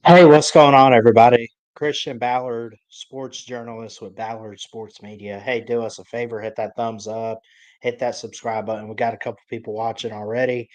Hey, what's going on, everybody? Christian Ballard, sports journalist with Ballard Sports Media. Hey, do us a favor, hit that thumbs up, hit that subscribe button. We got a couple people watching already.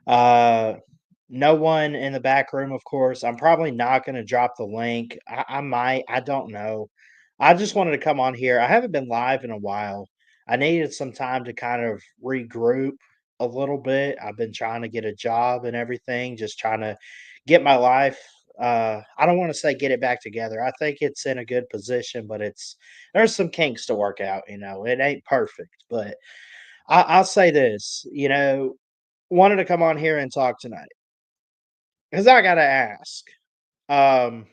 Uh, no one in the back room, of course. I'm probably not going to drop the link. I might, I don't know. I just wanted to come on here. I haven't been live in a while. I needed some time to kind of regroup a little bit. I've been trying to get a job and everything, just trying to get my life. I don't want to say get it back together. I think it's in a good position, but there's some kinks to work out. It ain't perfect, but I'll say this. Wanted to come on here and talk tonight because I got to ask, um,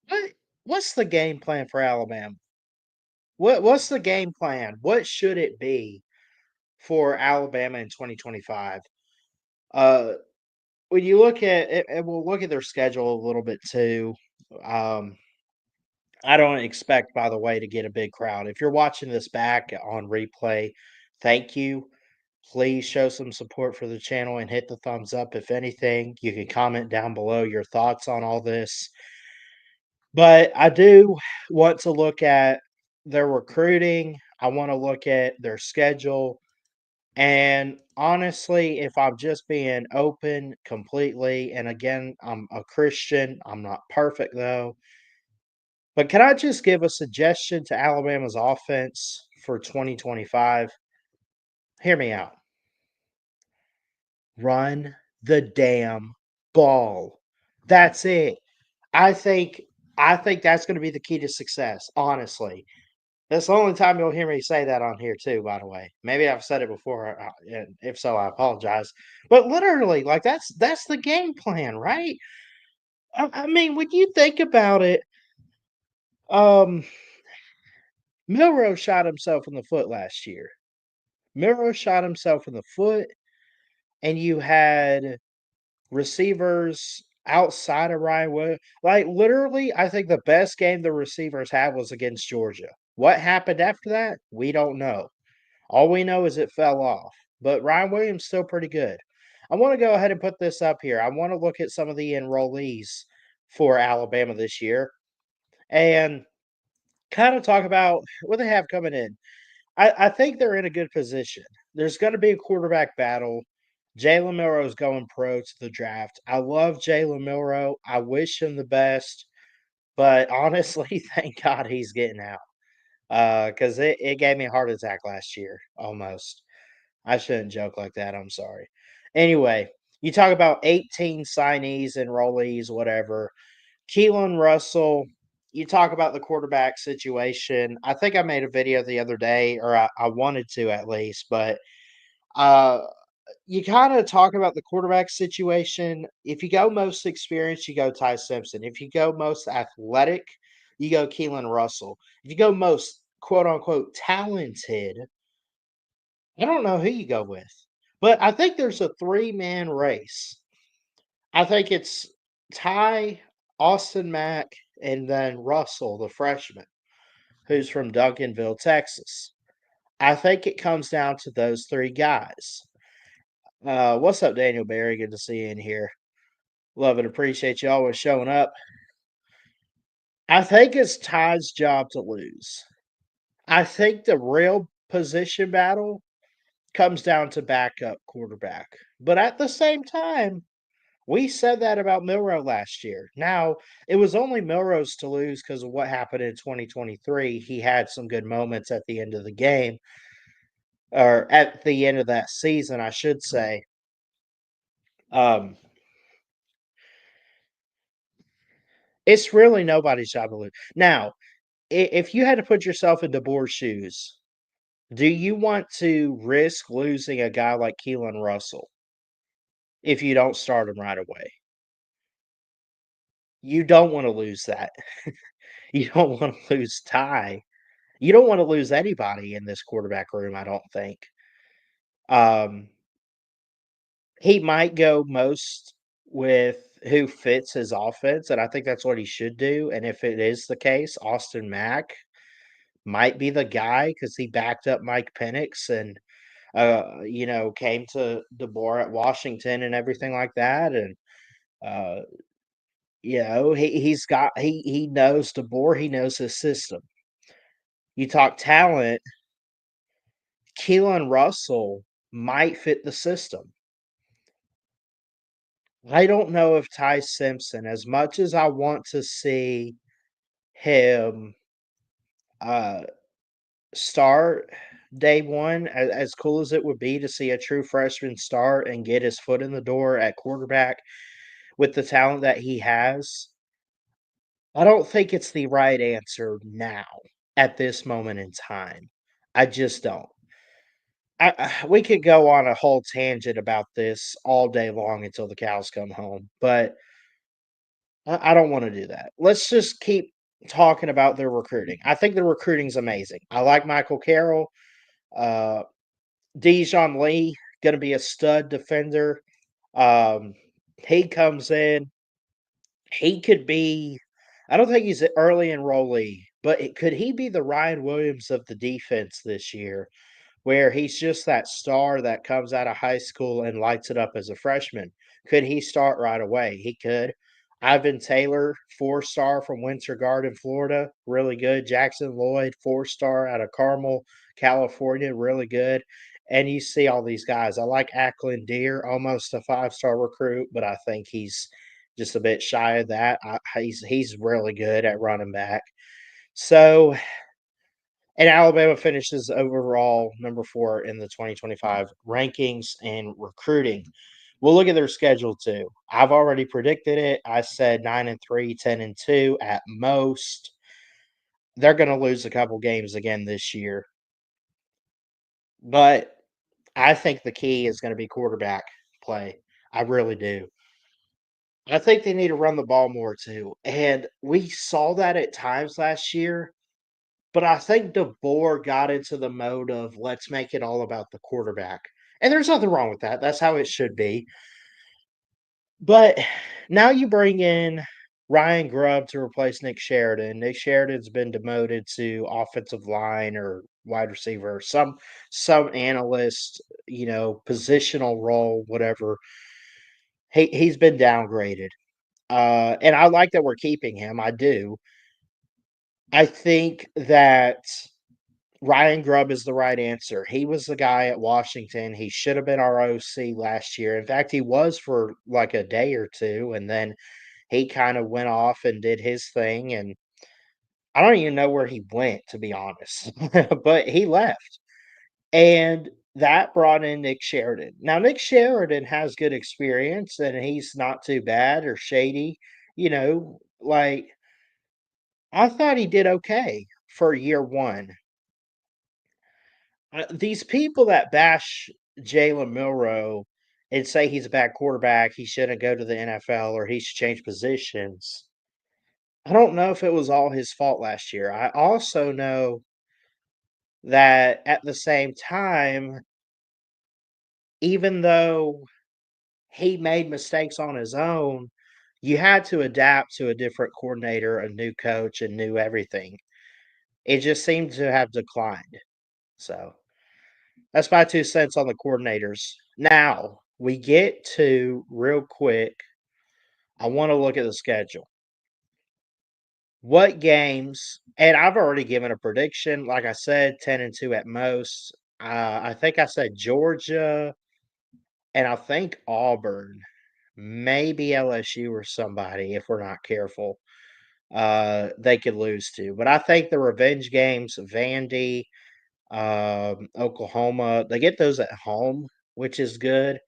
what what's the game plan for Alabama? What's the game plan? What should it be for Alabama in 2025? Uh, when you look at it, and we'll look at their schedule a little bit too. Um, I don't expect, by the way, to get a big crowd. If you're watching this back on replay, thank you. Please show some support for the channel and hit the thumbs up. If anything, you can comment down below your thoughts on all this. But I do want to look at their recruiting. I want to look at their schedule. And honestly, if I'm just being open completely, and again, I'm a Christian, I'm not perfect though. But can I just give a suggestion to Alabama's offense for 2025? Hear me out. Run the damn ball. That's it. I think I think that's gonna be the key to success, honestly. That's the only time you'll hear me say that on here too, by the way. Maybe I've said it before, and if so, I apologize. But literally, like that's the game plan, right? I mean, when you think about it, um, Milrow shot himself in the foot last year. Milrow shot himself in the foot, and you had receivers outside of Ryan Williams. Like literally, I think the best game the receivers had was against Georgia. What happened after that? We don't know. All we know is it fell off. But Ryan Williams still pretty good. I want to go ahead and put this up here. I want to look at some of the enrollees for Alabama this year and kind of talk about what they have coming in. I think they're in a good position. There's going to be a quarterback battle. Jalen Milrow is going pro to the draft. I love Jalen Milrow. I wish him the best, but honestly, thank God he's getting out. Because it gave me a heart attack last year, almost. I shouldn't joke like that. I'm sorry. Anyway, you talk about 18 signees, enrollees, whatever. Keelan Russell, you talk about the quarterback situation. I think I made a video the other day, or I wanted to at least, but uh, you kind of talk about the quarterback situation. If you go most experienced, you go Ty Simpson. If you go most athletic, you go Keelan Russell. If you go most quote unquote talented, I don't know who you go with. But I think there's a three-man race. I think it's Ty, Austin Mack, and then Russell, the freshman, who's from Duncanville, Texas. I think it comes down to those three guys. What's up, Daniel Barry? Good to see you in here. Love and appreciate you always showing up. I think it's Ty's job to lose. I think the real position battle comes down to backup quarterback. But at the same time, we said that about Milrow last year. Now, it was only Milrow's to lose because of what happened in 2023. He had some good moments at the end of the game, or at the end of that season, I should say. Um, it's really nobody's job to lose. Now, if you had to put yourself in DeBoer's shoes, do you want to risk losing a guy like Keelan Russell if you don't start him right away? You don't want to lose that. You don't want to lose Ty. You don't want to lose anybody in this quarterback room, I don't think. Um, he might go most with who fits his offense, and I think that's what he should do. And if it is the case, Austin Mack might be the guy because he backed up Mike Penix. And came to DeBoer at Washington and everything like that, and uh, he knows DeBoer, he knows his system. You talk talent, Keelan Russell might fit the system. I don't know if Ty Simpson, as much as I want to see him uh, start day one, as cool as it would be to see a true freshman start and get his foot in the door at quarterback with the talent that he has, I don't think it's the right answer now at this moment in time. I just don't. We could go on a whole tangent about this all day long until the cows come home, but I don't want to do that. Let's just keep talking about their recruiting. I think the recruiting's amazing. I like Michael Carroll. Uh, Dijon Lee, going to be a stud defender. Um, he comes in. He could be. I don't think he's an early enrollee, but could he be the Ryan Williams of the defense this year? Where he's just that star that comes out of high school and lights it up as a freshman. Could he start right away? He could. Ivan Taylor, 4-star from Winter Garden, Florida, really good. Jackson Lloyd, 4-star out of Carmel, California, really good. And you see all these guys. I like Ackland Deer, almost a 5-star recruit, but I think he's just a bit shy of that. He's really good at running back. So and Alabama finishes overall number 4 in the 2025 rankings and recruiting. We'll look at their schedule too. I've already predicted it. I said 9-3, 10-2 at most. They're going to lose a couple games again this year. But I think the key is going to be quarterback play. I really do. I think they need to run the ball more too. And we saw that at times last year. But I think DeBoer got into the mode of let's make it all about the quarterback. And there's nothing wrong with that. That's how it should be. But now you bring in Ryan Grubb to replace Nick Sheridan. Nick Sheridan's been demoted to offensive line or wide receiver, some analyst, positional role, whatever. He's been downgraded. And I like that we're keeping him. I do. I think that Ryan Grubb is the right answer. He was the guy at Washington. He should have been our OC last year. In fact, he was for like a day or two, and then he kind of went off and did his thing. And I don't even know where he went, to be honest, but he left. And that brought in Nick Sheridan. Now, Nick Sheridan has good experience, and he's not too bad or shady. Like I thought he did okay for year one. These people that bash Jalen Milroe and say he's a bad quarterback, he shouldn't go to the NFL or he should change positions. I don't know if it was all his fault last year. I also know that at the same time, even though he made mistakes on his own, you had to adapt to a different coordinator, a new coach, and new everything. It just seemed to have declined. So that's my 2 cents on the coordinators. Now, we get to real quick, I wanna look at the schedule. What games and I've already given a prediction, like I said, 10-2 at most. I think I said Georgia, and I think Auburn, maybe LSU or somebody, if we're not careful, they could lose to. But I think the revenge games, Vandy, Oklahoma, they get those at home, which is good.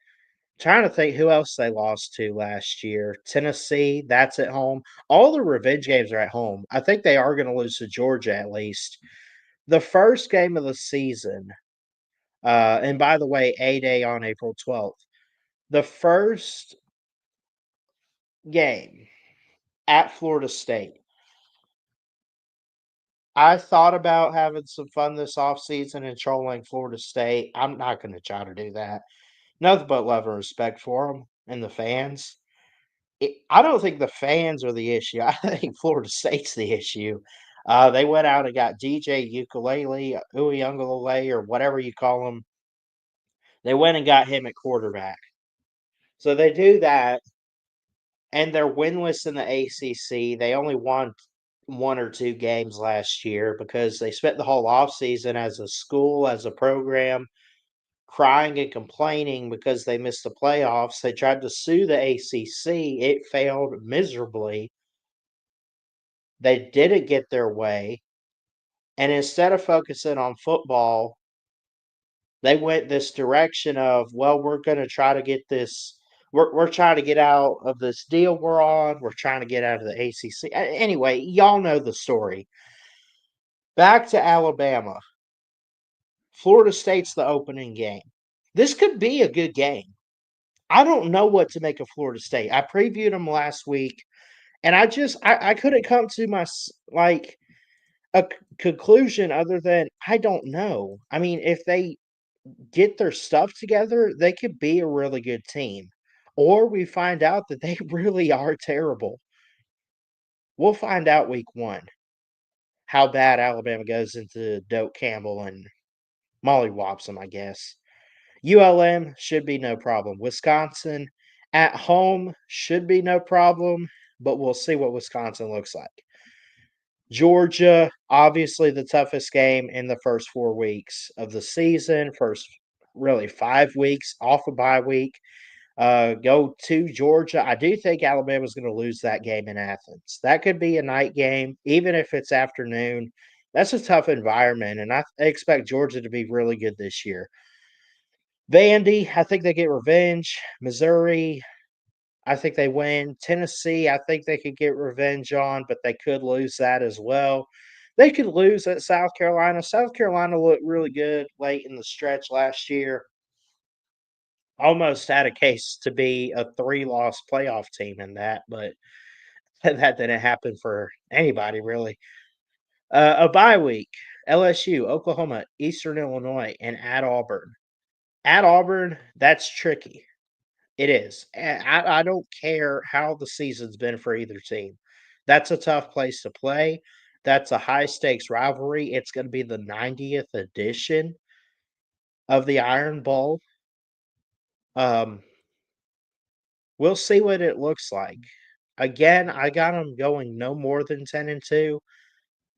Trying to think who else they lost to last year. Tennessee, that's at home. All the revenge games are at home. I think they are going to lose to Georgia at least. The first game of the season, and by the way, A-Day on April 12th. The first game at Florida State. I thought about having some fun this offseason and trolling Florida State. I'm not going to try to do that. Nothing but love and respect for them and the fans. I don't think the fans are the issue. I think Florida State's the issue. They went out and got DJ Ukulele, Uyunglele, or whatever you call him. They went and got him at quarterback. So they do that, and they're winless in the ACC. They only won one or two games last year because they spent the whole offseason as a school, as a program, crying and complaining because they missed the playoffs. They tried to sue the ACC. It failed miserably. They didn't get their way. And instead of focusing on football, they went this direction of, well, we're going to try to get this. We're trying to get out of this deal we're on. We're trying to get out of the ACC. Anyway, y'all know the story. Back to Alabama. Florida State's the opening game. This could be a good game. I don't know what to make of Florida State. I previewed them last week, and I couldn't come to like a conclusion other than I don't know. I mean, if they get their stuff together, they could be a really good team. Or we find out that they really are terrible. We'll find out week 1 how bad Alabama goes into Doak Campbell and mollywops them, I guess. ULM should be no problem. Wisconsin at home should be no problem, but we'll see what Wisconsin looks like. Georgia, obviously the toughest game in the first 4 weeks of the season, first really 5 weeks off a bye week. Go to Georgia. I do think Alabama's going to lose that game in Athens. That could be a night game, even if it's afternoon. That's a tough environment, and I expect Georgia to be really good this year. Vandy, I think they get revenge. Missouri, I think they win. Tennessee, I think they could get revenge on, but they could lose that as well. They could lose at South Carolina. South Carolina looked really good late in the stretch last year. Almost had a case to be a 3-loss playoff team in that, but that didn't happen for anybody really. A bye week: LSU, Oklahoma, Eastern Illinois, and at Auburn. At Auburn, that's tricky. It is. And I don't care how the season's been for either team. That's a tough place to play. That's a high stakes rivalry. It's going to be the 90th edition of the Iron Bowl. Um, we'll see what it looks like. Again, I got them going no more than 10-2,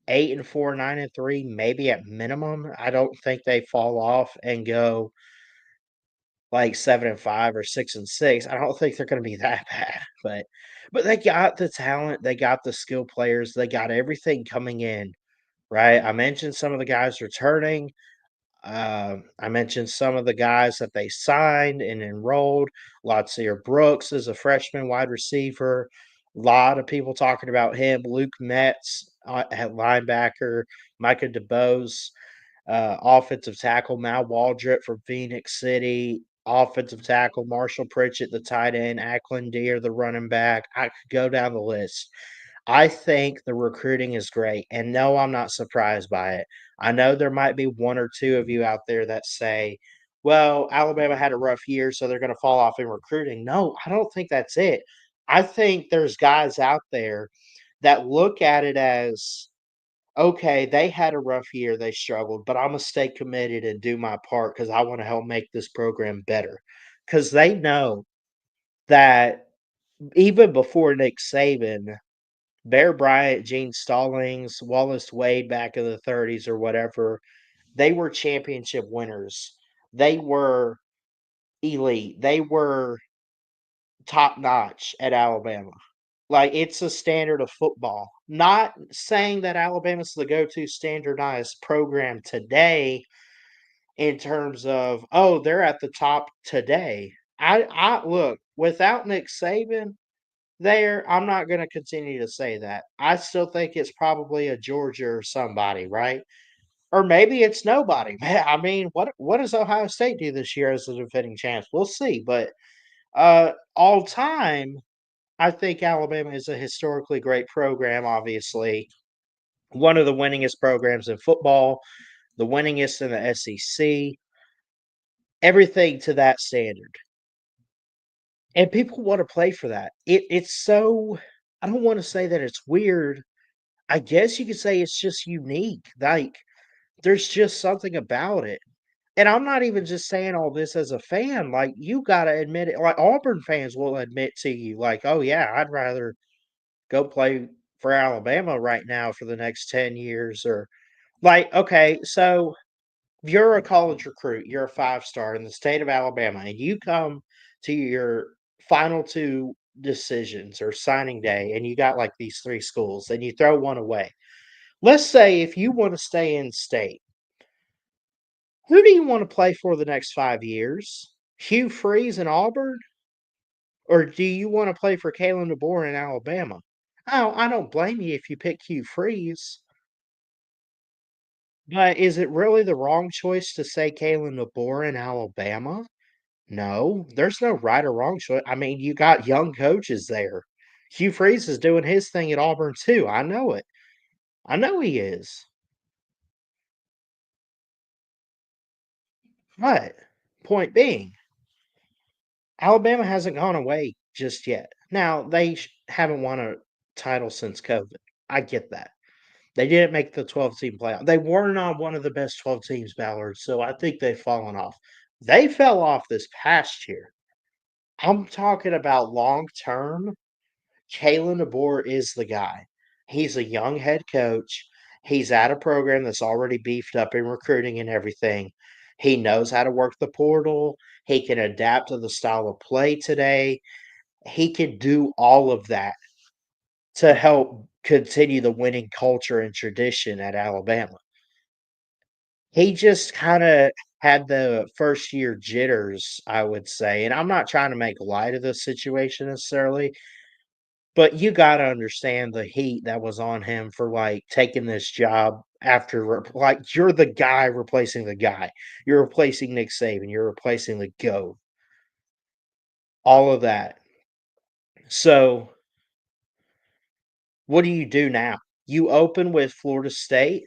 8-4, 9-3, maybe at minimum. I don't think they fall off and go like 7-5 or 6-6. I don't think they're going to be that bad, but they got the talent, they got the skill players, they got everything coming in, right? I mentioned some of the guys returning. I mentioned some of the guys that they signed and enrolled. Latsier Brooks is a freshman wide receiver. A lot of people talking about him. Luke Metz at linebacker. Micah DeBose, offensive tackle. Mal Waldrop from Phoenix City. Offensive tackle. Marshall Pritchett, the tight end. Ackland Deer, the running back. I could go down the list. I think the recruiting is great. And no, I'm not surprised by it. I know there might be one or two of you out there that say, well, Alabama had a rough year, so they're going to fall off in recruiting. No, I don't think that's it. I think there's guys out there that look at it as, okay, they had a rough year, they struggled, but I'm going to stay committed and do my part because I want to help make this program better. Because they know that even before Nick Saban, Bear Bryant, Gene Stallings, Wallace Wade back in the 30s or whatever, they were championship winners. They were elite. They were top notch at Alabama. Like, it's a standard of football. Not saying that Alabama's the go to standardized program today in terms of, oh, they're at the top today. I look, without Nick Saban, there, I'm not going to continue to say that. I still think it's probably a Georgia or somebody, right? Or maybe it's nobody. Man, I mean, what does Ohio State do this year as the defending champs? We'll see. But all time, I think Alabama is a historically great program. Obviously, one of the winningest programs in football, the winningest in the SEC. Everything to that standard, and people want to play for that. It's so. I don't want to say that it's weird. I guess you could say it's just unique. Like, there's just something about it. and I'm not even just saying all this as a fan, like, you gotta admit it, like, Auburn fans will admit to you, like, "Oh, yeah, I'd rather go play for Alabama right now for the next 10 years," or like, okay, so you're a college recruit, you're a five-star in the state of Alabama, and you come to your final 2 decisions or signing day, and you got, like, these 3 schools, and you throw one away. Let's say if you wanna stay in state, who do you wanna play for the next 5 years? Hugh Freeze in Auburn? Or do you wanna play for Kalen DeBoer in Alabama? Oh, I don't blame you if you pick Hugh Freeze, but is it really the wrong choice to say Kalen DeBoer in Alabama? No, there's no right or wrong choice. I mean, you got young coaches there. Hugh Freeze is doing his thing at Auburn too. I know it. I know he is. But point being, Alabama hasn't gone away just yet. Now, they haven't won a title since COVID. I get that. They didn't make the 12-team playoff. They were not one of the best 12 teams, Ballard, so I think they've fallen off. They fell off this past year. I'm talking about long term. Kalen DeBoer is the guy. He's a young head coach. He's at a program that's already beefed up in recruiting and everything. He knows how to work the portal. He can adapt to the style of play today. He can do all of that to help continue the winning culture and tradition at Alabama. He just kinda had the first year jitters, I would say, and I'm not trying to make light of the situation necessarily, but you gotta understand the heat that was on him for, like, taking this job after like, you're the guy replacing the guy. You're replacing Nick Saban, you're replacing the GOAT, all of that. So, what do you do now? You open with Florida State.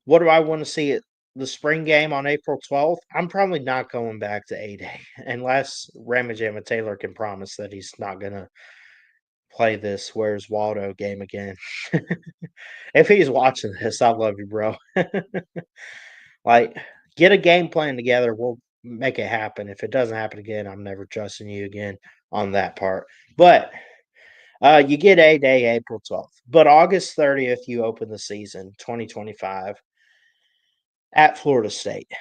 What do I wanna see at the spring game on April 12th? I'm probably not going back to A-Day unless Ramajama Taylor can promise that he's not gonna play this Where's Waldo game again. If he's watching this, I love you, bro. Like, get a game plan together, we'll make it happen. If it doesn't happen again, I'm never trusting you again on that part. But, you get A-Day April 12th, but August 30th, you open the season, 2025, at Florida State.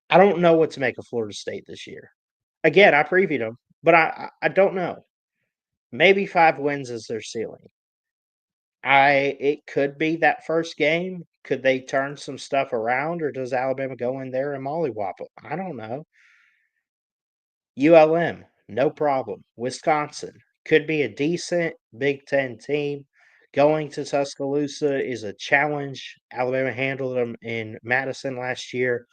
I don't know what to make of Florida State this year. Again, I previewed them, but I don't know. Maybe 5 wins is their ceiling. It could be that first game. Could they turn some stuff around, or does Alabama go in there and mollywop 'em? I don't know. ULM, no problem. Wisconsin could be a decent Big Ten team. Going to Tuscaloosa is a challenge. Alabama handled them in Madison last year.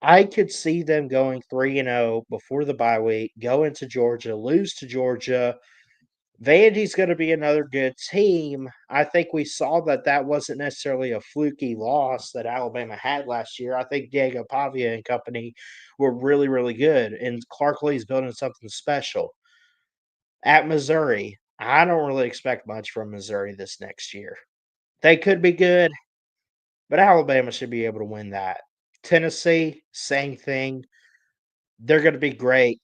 I could see them going 3-0 before the bye week, go into Georgia, lose to Georgia. Vandy's gonna be another good team. I think we saw that that wasn't necessarily a fluky loss that Alabama had last year. I think Diego Pavia and company were really, really good, and Clark Lea's building something special. At Missouri, I don't really expect much from Missouri this next year. They could be good, but Alabama should be able to win that. Tennessee, same thing. They're gonna be great,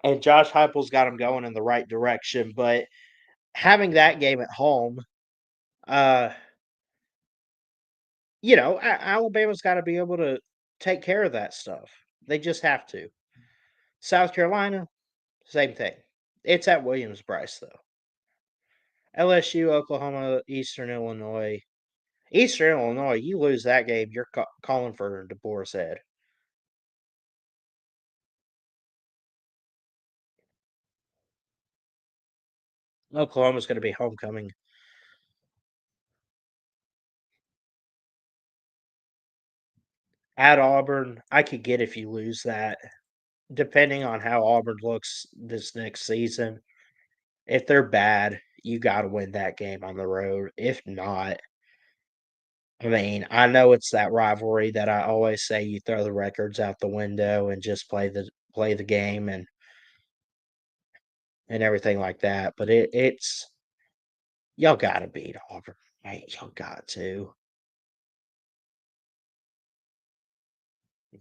and Josh Heupel's got them going in the right direction, but having that game at home, uh, Alabama's gotta be able to take care of that stuff. They just have to. South Carolina, same thing. It's at Williams-Brice, though. LSU, Oklahoma, Eastern Illinois. Eastern Illinois, you lose that game, you're calling for DeBoer's head. Oklahoma's gonna be homecoming. At Auburn, I could get if you lose that, depending on how Auburn looks this next season. If they're bad, you gotta win that game on the road. If not, I mean, I know it's that rivalry that I always say you throw the records out the window and just play the game and everything like that, but it's y'all gotta beat Auburn, right? Y'all got to.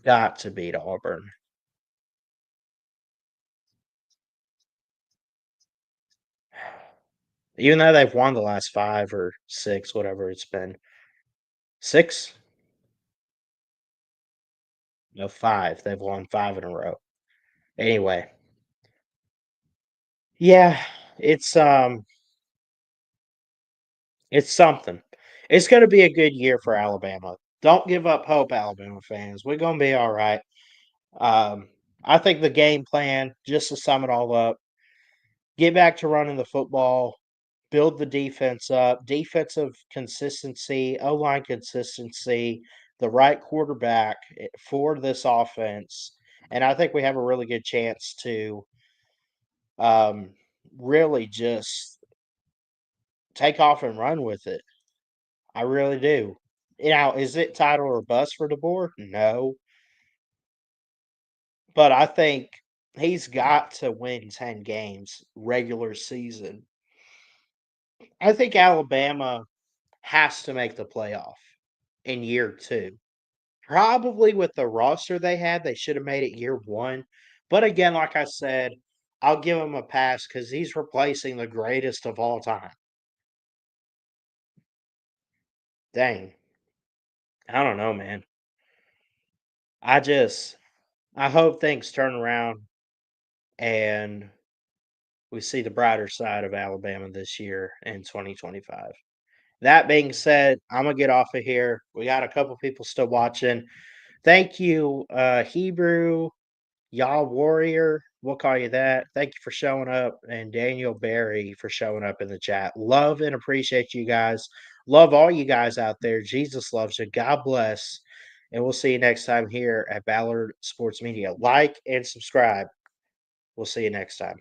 Got to beat Auburn. Even though they've won the last 5 or 6, whatever it's been. 6? No, 5. They've won 5 in a row. Anyway, yeah, it's, it's something. It's gonna be a good year for Alabama. Don't give up hope, Alabama fans. We're gonna be alright. Um, I think the game plan, just to sum it all up, get back to running the football, build the defense up, defensive consistency, O-line consistency, the right quarterback for this offense, and I think we have a really good chance to, um, really just take off and run with it. I really do. Now, is it title or bust for DeBoer? No, but I think he's got to win 10 games regular season. I think Alabama has to make the playoff in year 2. Probably with the roster they had, they should have made it year 1. But again, like I said, I'll give him a pass because he's replacing the greatest of all time. Dang. I don't know, man. I just I hope things turn around and we see the brighter side of Alabama this year in 2025. That being said, I'm gonna get off of here. We got a couple people still watching. Thank you, Hebrew, Y'all Warrior. We'll call you that. Thank you for showing up, and Daniel Barry for showing up in the chat. Love and appreciate you guys. Love all you guys out there. Jesus loves you. God bless. And we'll see you next time here at Ballard Sports Media. Like and subscribe. We'll see you next time.